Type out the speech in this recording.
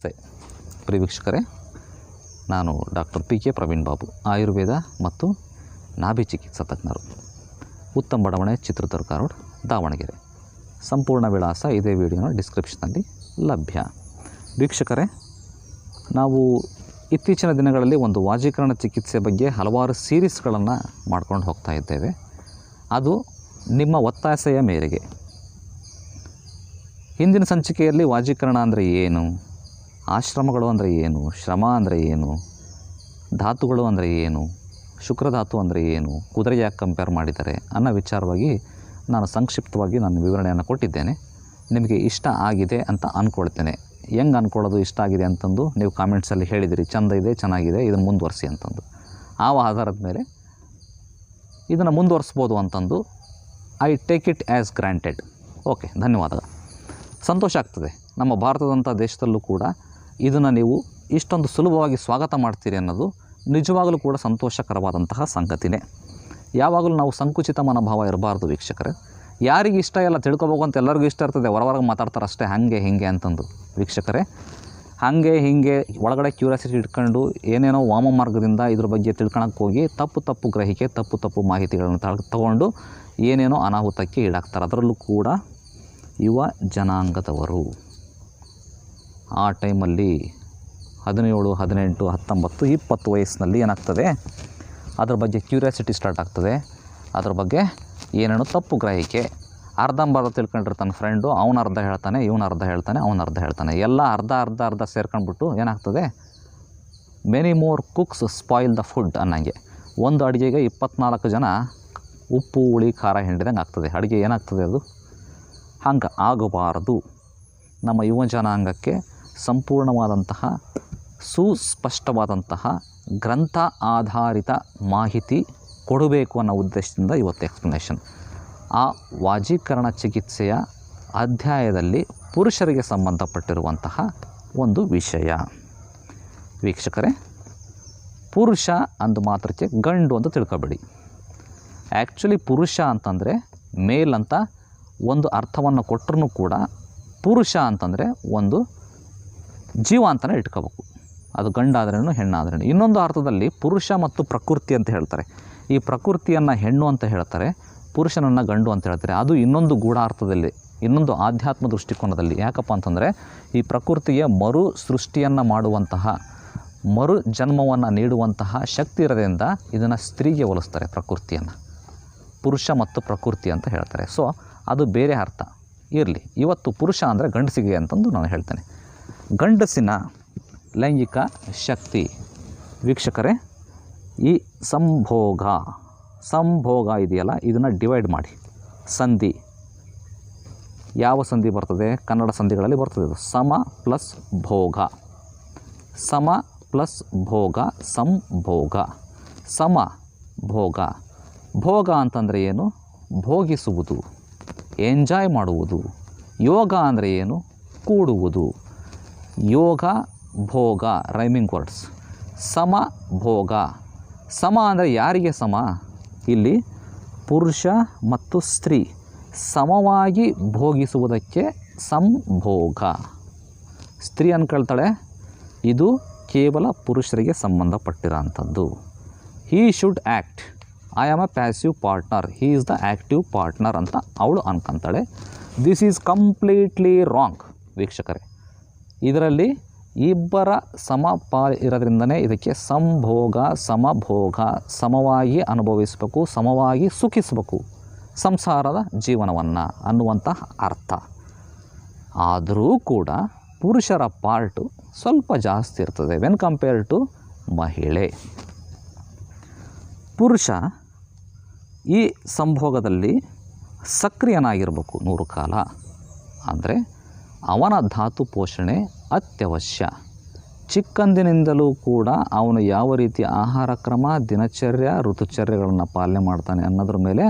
ಪ್ರಿಯ ವೀಕ್ಷಕರೇ, ನಾನು doctor PK Praveen Babu, Ayurveda ಮತ್ತು ನಾಭಿ ಚಿಕಿತ್ಸಾ ತಜ್ಞರು, ಉತ್ತಮ ಬಡಾವಣೆ, ಚಿತ್ರದುರ್ಗ ರೋಡ್, ದಾವಣಗೆರೆ. ಸಂಪೂರ್ಣ ವಿಳಾಸ ಇದೇ ವಿಡಿಯೋನ ಡಿಸ್ಕ್ರಿಪ್ಷನಲ್ಲಿ ಲಭ್ಯ. ವೀಕ್ಷಕರೇ, ನಾವು ಇತ್ತೀಚಿನ ದಿನಗಳಲ್ಲಿ ಒಂದು ವಾಜೀಕರಣ ಚಿಕಿತ್ಸೆ ಬಗ್ಗೆ ಹಲವಾರು ಸೀರೀಸ್ಗಳನ್ನು ಮಾಡ್ಕೊಂಡು ಹೋಗ್ತಾ ಇದ್ದೇವೆ. ಅದು ನಿಮ್ಮ ಒತ್ತಾಸೆಯ ಮೇರೆಗೆ. ಹಿಂದಿನ ಸಂಚಿಕೆಯಲ್ಲಿ ವಾಜೀಕರಣ ಅಂದರೆ ಏನು, ಆಶ್ರಮಗಳು ಅಂದರೆ ಏನು, ಶ್ರಮ ಅಂದರೆ ಏನು, ಧಾತುಗಳು ಅಂದರೆ ಏನು, ಶುಕ್ರಧಾತು ಅಂದರೆ ಏನು, ಕುದುರೆ ಯಾಕೆ ಕಂಪೇರ್ ಮಾಡಿದ್ದಾರೆ ಅನ್ನೋ ವಿಚಾರವಾಗಿ ನಾನು ಸಂಕ್ಷಿಪ್ತವಾಗಿ ವಿವರಣೆಯನ್ನು ಕೊಟ್ಟಿದ್ದೇನೆ. ನಿಮಗೆ ಇಷ್ಟ ಆಗಿದೆ ಅಂತ ಅಂದ್ಕೊಳ್ತೇನೆ. ಹೆಂಗೆ ಅಂದ್ಕೊಳ್ಳೋದು ಇಷ್ಟ ಆಗಿದೆ ಅಂತಂದು ನೀವು ಕಾಮೆಂಟ್ಸಲ್ಲಿ ಹೇಳಿದಿರಿ, ಚೆಂದ ಇದೆ, ಚೆನ್ನಾಗಿದೆ, ಇದನ್ನು ಮುಂದುವರಿಸಿ ಅಂತಂದು. ಆ ಆಧಾರದ ಮೇಲೆ ಇದನ್ನು ಮುಂದುವರಿಸ್ಬೋದು ಅಂತಂದು I take it as granted. Okay, ಧನ್ಯವಾದ. ಸಂತೋಷ ಆಗ್ತದೆ. ನಮ್ಮ ಭಾರತದಂಥ ದೇಶದಲ್ಲೂ ಕೂಡ ಇದನ್ನು ನೀವು ಇಷ್ಟೊಂದು ಸುಲಭವಾಗಿ ಸ್ವಾಗತ ಮಾಡ್ತೀರಿ ಅನ್ನೋದು ನಿಜವಾಗಲೂ ಕೂಡ ಸಂತೋಷಕರವಾದಂತಹ ಸಂಗತಿನೇ. ಯಾವಾಗಲೂ ನಾವು ಸಂಕುಚಿತ ಮನೋಭಾವ ಇರಬಾರ್ದು ವೀಕ್ಷಕರೇ. ಯಾರಿಗೆ ಇಷ್ಟ ಎಲ್ಲ ತಿಳ್ಕೊಬೇಕು ಅಂತ ಎಲ್ಲರಿಗೂ ಇಷ್ಟ ಇರ್ತದೆ, ಹೊರಗೆ ಮಾತಾಡ್ತಾರೆ ಅಷ್ಟೇ, ಹಾಗೆ ಹೀಗೆ ಅಂತಂದು. ವೀಕ್ಷಕರೇ, ಹಾಗೆ ಹೀಗೆ ಒಳಗಡೆ ಕ್ಯೂರಿಯಾಸಿಟಿ ಇಟ್ಕೊಂಡು ಏನೇನೋ ವಾಮ ಮಾರ್ಗದಿಂದ ಇದ್ರ ಬಗ್ಗೆ ತಿಳ್ಕೊಳಕ್ಕೆ ಹೋಗಿ ತಪ್ಪು ಗ್ರಹಿಕೆ, ತಪ್ಪು ಮಾಹಿತಿಗಳನ್ನು ತಗೊಂಡು ಏನೇನೋ ಅನಾಹುತಕ್ಕೆ ಈಡಾಗ್ತಾರೆ. ಅದರಲ್ಲೂ ಕೂಡ ಯುವ ಜನಾಂಗದವರು. ಆ ಟೈಮಲ್ಲಿ 17, 18, 19, 20 ವಯಸ್ಸಿನಲ್ಲಿ ಏನಾಗ್ತದೆ, ಅದ್ರ ಬಗ್ಗೆ ಕ್ಯೂರಿಯಾಸಿಟಿ ಸ್ಟಾರ್ಟ್ ಆಗ್ತದೆ. ಅದ್ರ ಬಗ್ಗೆ ಏನೇನೋ ತಪ್ಪು ಗ್ರಹಿಕೆ, ಅರ್ಧಂಬರ್ಧ ತಿಳ್ಕೊಂಡಿರ್ತಾನೆ ಫ್ರೆಂಡು, ಅವನು ಅರ್ಧ ಹೇಳ್ತಾನೆ, ಇವನು ಅರ್ಧ ಹೇಳ್ತಾನೆ, ಅವನು ಅರ್ಧ ಹೇಳ್ತಾನೆ, ಎಲ್ಲ ಅರ್ಧ ಸೇರ್ಕೊಂಡ್ಬಿಟ್ಟು ಏನಾಗ್ತದೆ, many more cooks spoil the food ಅನ್ನಂಗೆ. ಒಂದು ಅಡುಗೆಗೆ 24 ಜನ ಉಪ್ಪು ಹುಳಿ ಖಾರ ಹಿಂಡಿದಂಗೆ ಆಗ್ತದೆ. ಅಡುಗೆ ಏನಾಗ್ತದೆ ಅದು ಹಂಗೆ ಆಗಬಾರದು. ನಮ್ಮ ಯುವ ಜನಾಂಗಕ್ಕೆ ಸಂಪೂರ್ಣವಾದಂತಹ ಸುಸ್ಪಷ್ಟವಾದಂತಹ ಗ್ರಂಥ ಆಧಾರಿತ ಮಾಹಿತಿ ಕೊಡಬೇಕು ಅನ್ನೋ ಉದ್ದೇಶದಿಂದ ಇವತ್ತು ಎಕ್ಸ್ಪ್ಲನೇಷನ್. ಆ ವಾಜೀಕರಣ ಚಿಕಿತ್ಸೆಯ ಅಧ್ಯಾಯದಲ್ಲಿ ಪುರುಷರಿಗೆ ಸಂಬಂಧಪಟ್ಟಿರುವಂತಹ ಒಂದು ವಿಷಯ. ವೀಕ್ಷಕರೇ, ಪುರುಷ ಅಂದು ಮಾತ್ರಕ್ಕೆ ಗಂಡು ಅಂತ ತಿಳ್ಕೊಬೇಡಿ. ಆ್ಯಕ್ಚುಲಿ ಪುರುಷ ಅಂತಂದರೆ ಮೇಲ್ ಅಂತ ಒಂದು ಅರ್ಥವನ್ನು ಕೊಟ್ಟರೂ ಕೂಡ ಪುರುಷ ಅಂತಂದರೆ ಒಂದು ಜೀವ ಅಂತಲೇ ಇಟ್ಕೋಬೇಕು. ಅದು ಗಂಡಾದ್ರೇನು ಹೆಣ್ಣಾದ್ರೇನು. ಇನ್ನೊಂದು ಅರ್ಥದಲ್ಲಿ ಪುರುಷ ಮತ್ತು ಪ್ರಕೃತಿ ಅಂತ ಹೇಳ್ತಾರೆ. ಈ ಪ್ರಕೃತಿಯನ್ನು ಹೆಣ್ಣು ಅಂತ ಹೇಳ್ತಾರೆ, ಪುರುಷನನ್ನು ಗಂಡು ಅಂತ ಹೇಳ್ತಾರೆ. ಅದು ಇನ್ನೊಂದು ಗೂಢಾರ್ಥದಲ್ಲಿ, ಇನ್ನೊಂದು ಆಧ್ಯಾತ್ಮ ದೃಷ್ಟಿಕೋನದಲ್ಲಿ. ಯಾಕಪ್ಪ ಅಂತಂದರೆ ಈ ಪ್ರಕೃತಿಗೆ ಮರು ಸೃಷ್ಟಿಯನ್ನು ಮಾಡುವಂತಹ, ಮರು ಜನ್ಮವನ್ನು ನೀಡುವಂತಹ ಶಕ್ತಿ ಇರೋದ್ರಿಂದ ಇದನ್ನು ಸ್ತ್ರೀಗೆ ಹೋಲಿಸ್ತಾರೆ. ಪ್ರಕೃತಿಯನ್ನು ಪುರುಷ ಮತ್ತು ಪ್ರಕೃತಿ ಅಂತ ಹೇಳ್ತಾರೆ. ಸೊ ಅದು ಬೇರೆ ಅರ್ಥ ಇರಲಿ. ಇವತ್ತು ಪುರುಷ ಅಂದರೆ ಗಂಡಸಿಗೆ ಅಂತಂದು ನಾನು ಹೇಳ್ತೇನೆ. ಗಂಡಸಿನ ಲೈಂಗಿಕ ಶಕ್ತಿ. ವೀಕ್ಷಕರೇ, ಈ ಸಂಭೋಗ ಇದೆಯಲ್ಲ, ಇದನ್ನು ಡಿವೈಡ್ ಮಾಡಿ. ಸಂಧಿ, ಯಾವ ಸಂಧಿ ಬರ್ತದೆ, ಕನ್ನಡ ಸಂಧಿಗಳಲ್ಲಿ ಬರ್ತದೆ. ಇದು ಸಮ ಪ್ಲಸ್ ಭೋಗ, ಸಮ ಪ್ಲಸ್ ಭೋಗ, ಸಂಭೋಗ. ಸಮ ಭೋಗ. ಭೋಗ ಅಂತಂದರೆ ಏನು? ಭೋಗಿಸುವುದು, ಎಂಜಾಯ್ ಮಾಡುವುದು. ಯೋಗ ಅಂದರೆ ಏನು? ಕೂಡುವುದು. ಯೋಗ ಭೋಗ ರೈಮಿಂಗ್ ವರ್ಡ್ಸ್. ಸಮ ಭೋಗ. ಸಮ ಅಂದರೆ ಯಾರಿಗೆ ಸಮ? ಇಲ್ಲಿ ಪುರುಷ ಮತ್ತು ಸ್ತ್ರೀ ಸಮವಾಗಿ ಭೋಗಿಸುವುದಕ್ಕೆ ಸಂಭೋಗ. ಸ್ತ್ರೀ ಅಂದ್ಕೊಳ್ತಾಳೆ ಇದು ಕೇವಲ ಪುರುಷರಿಗೆ ಸಂಬಂಧಪಟ್ಟಿರೋಂಥದ್ದು. He should act, I am a passive partner, he is the active partner ಅಂತ ಅವಳು ಅನ್ಕೊಂತಾಳೆ. ದಿಸ್ ಈಸ್ ಕಂಪ್ಲೀಟ್ಲಿ ರಾಂಗ್ ವೀಕ್ಷಕರೇ. ಇದರಲ್ಲಿ ಇಬ್ಬರ ಸಮಪಾಲು ಇರೋದ್ರಿಂದನೇ ಇದಕ್ಕೆ ಸಂಭೋಗ, ಸಮಭೋಗ, ಸಮವಾಗಿ ಅನುಭವಿಸಬೇಕು, ಸಮವಾಗಿ ಸುಖಿಸಬೇಕು ಸಂಸಾರದ ಜೀವನವನ್ನು ಅನ್ನುವಂಥ ಅರ್ಥ. ಆದರೂ ಕೂಡ ಪುರುಷರ ಪಾರ್ಟು ಸ್ವಲ್ಪ ಜಾಸ್ತಿ ಇರ್ತದೆ ವೆನ್ ಕಂಪೇರ್ ಟು ಮಹಿಳೆ. ಪುರುಷ ಈ ಸಂಭೋಗದಲ್ಲಿ ಸಕ್ರಿಯನಾಗಿರಬೇಕು 100 ಕಾಲ. ಅಂದರೆ ಅವನ ಧಾತು ಪೋಷಣೆ ಅತ್ಯವಶ್ಯ. ಚಿಕ್ಕಂದಿನಿಂದಲೂ ಕೂಡ ಅವನು ಯಾವ ರೀತಿ ಆಹಾರ ಕ್ರಮ, ದಿನಚರ್ಯ, ಋತುಚರ್ಯಗಳನ್ನು ಪಾಲನೆ ಮಾಡ್ತಾನೆ ಅನ್ನೋದ್ರ ಮೇಲೆ